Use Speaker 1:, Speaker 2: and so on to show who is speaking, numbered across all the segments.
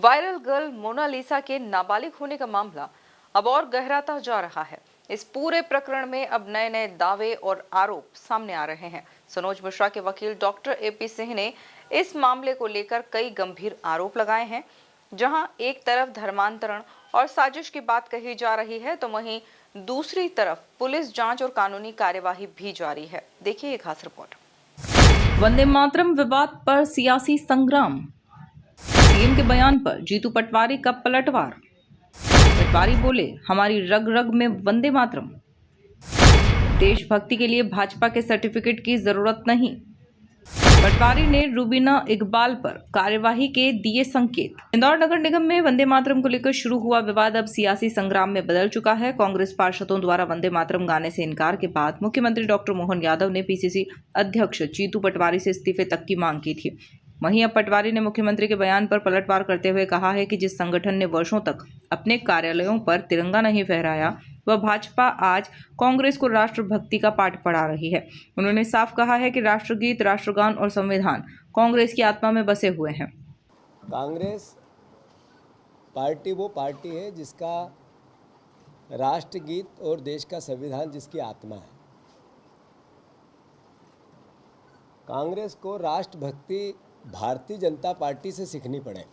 Speaker 1: Viral girl Mona Lisa के नाबालिग होने का मामला अब और गहराता जा रहा है। इस पूरे प्रकरण में अब नए नए दावे और आरोप सामने आ रहे हैं। सनोज मिश्रा के वकील डॉक्टर एपी सिंह ने इस मामले को लेकर कई गंभीर आरोप लगाए हैं। जहां एक तरफ धर्मांतरण और साजिश की बात कही जा रही है, तो वहीं दूसरी तरफ पुलिस जांच और कानूनी कार्यवाही भी जारी है। देखिए एक खास रिपोर्ट।
Speaker 2: वंदे मातरम विवाद पर सियासी संग्राम। सीएम के बयान पर जीतू पटवारी का पलटवार। पटवारी बोले, हमारी रग रग में वंदे मातरम। देशभक्ति के लिए भाजपा के सर्टिफिकेट की जरूरत नहीं। पटवारी ने रूबीना इकबाल पर कार्यवाही के दिए संकेत। इंदौर नगर निगम में वंदे मातरम को लेकर शुरू हुआ विवाद अब सियासी संग्राम में बदल चुका है। कांग्रेस पार्षदों द्वारा वंदे मातरम गाने से इनकार के बाद मुख्यमंत्री डॉक्टर मोहन यादव ने पीसीसी अध्यक्ष जीतू पटवारी से इस्तीफे तक की मांग की थी। वहीं अब पटवारी ने मुख्यमंत्री के बयान पर पलटवार करते हुए कहा है कि जिस संगठन ने वर्षों तक अपने कार्यालयों पर तिरंगा नहीं फहराया, वह भाजपा आज कांग्रेस को राष्ट्रभक्ति का पाठ पढ़ा रही है। उन्होंने साफ कहा है कि राष्ट्रगीत, राष्ट्रगान और संविधान कांग्रेस की आत्मा में बसे हुए हैं।
Speaker 3: कांग्रेस पार्टी वो पार्टी है जिसका राष्ट्रगीत और देश का संविधान जिसकी आत्मा है। कांग्रेस को राष्ट्रभक्ति भारतीय जनता पार्टी से सीखनी पड़े।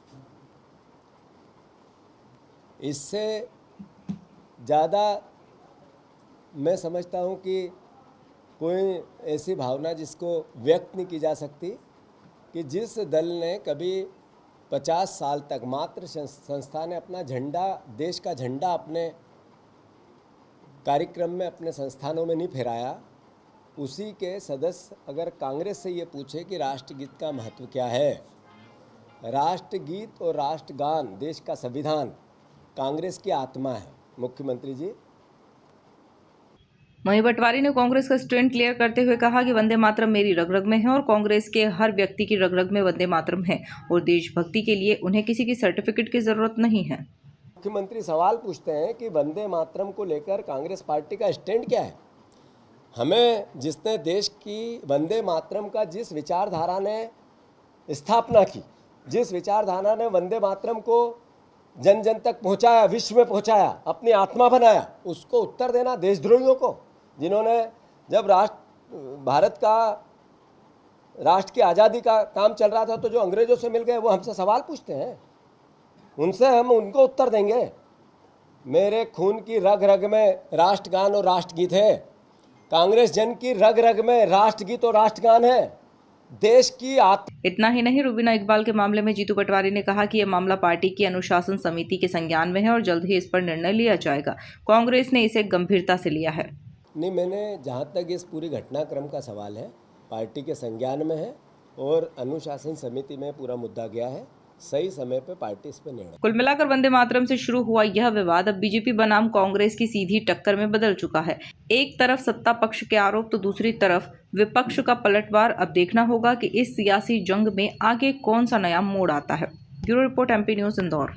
Speaker 3: इससे ज़्यादा मैं समझता हूँ कि कोई ऐसी भावना जिसको व्यक्त नहीं की जा सकती कि जिस दल ने कभी 50 साल तक मात्र संस्था ने अपना झंडा, देश का झंडा अपने कार्यक्रम में, अपने संस्थानों में नहीं फहराया, उसी के सदस्य अगर कांग्रेस से ये पूछे कि राष्ट्रगीत का महत्व क्या है, राष्ट्रगीत और राष्ट्रगान, देश का संविधान कांग्रेस की आत्मा है। मुख्यमंत्री जी
Speaker 2: वहीं पटवारी ने कांग्रेस का स्टैंड क्लियर करते हुए कहा कि वंदे मातरम मेरी रग रग में है और कांग्रेस के हर व्यक्ति की रग रग में वंदे मातरम है और देशभक्ति के लिए उन्हें किसी की सर्टिफिकेट की जरूरत नहीं है।
Speaker 3: मुख्यमंत्री सवाल पूछते हैं कि वंदे मातरम को लेकर कांग्रेस पार्टी का स्टैंड क्या है। हमें जिसने देश की वंदे मातरम का, जिस विचारधारा ने स्थापना की, जिस विचारधारा ने वंदे मातरम को जन जन तक पहुंचाया, विश्व में पहुंचाया, अपनी आत्मा बनाया, उसको उत्तर देना देशद्रोहियों को, जिन्होंने जब भारत का राष्ट्र की आज़ादी का काम चल रहा था तो जो अंग्रेजों से मिल गए वो हमसे सवाल पूछते हैं, उनसे हम उनको उत्तर देंगे। मेरे खून की रग रग में राष्ट्रगान और राष्ट्रगीत है। कांग्रेस जन की रग रग में राष्ट्रगीत और राष्ट्रगान है। देश की
Speaker 2: इतना ही नहीं, रूबीना इकबाल के मामले में जीतू पटवारी ने कहा कि यह मामला पार्टी की अनुशासन समिति के संज्ञान में है और जल्द ही इस पर निर्णय लिया जाएगा। कांग्रेस ने इसे गंभीरता से लिया है।
Speaker 3: नहीं, मैंने जहां तक इस पूरी घटनाक्रम का सवाल है, पार्टी के संज्ञान में है और अनुशासन समिति में पूरा मुद्दा गया है। सही समय पे पार्टी इस पर निर्णय।
Speaker 2: कुल मिलाकर वंदे मातरम से शुरू हुआ यह विवाद अब बीजेपी बनाम कांग्रेस की सीधी टक्कर में बदल चुका है। एक तरफ सत्ता पक्ष के आरोप तो दूसरी तरफ विपक्ष का पलटवार। अब देखना होगा कि इस सियासी जंग में आगे कौन सा नया मोड़ आता है। Bureau report, MP news, Indore.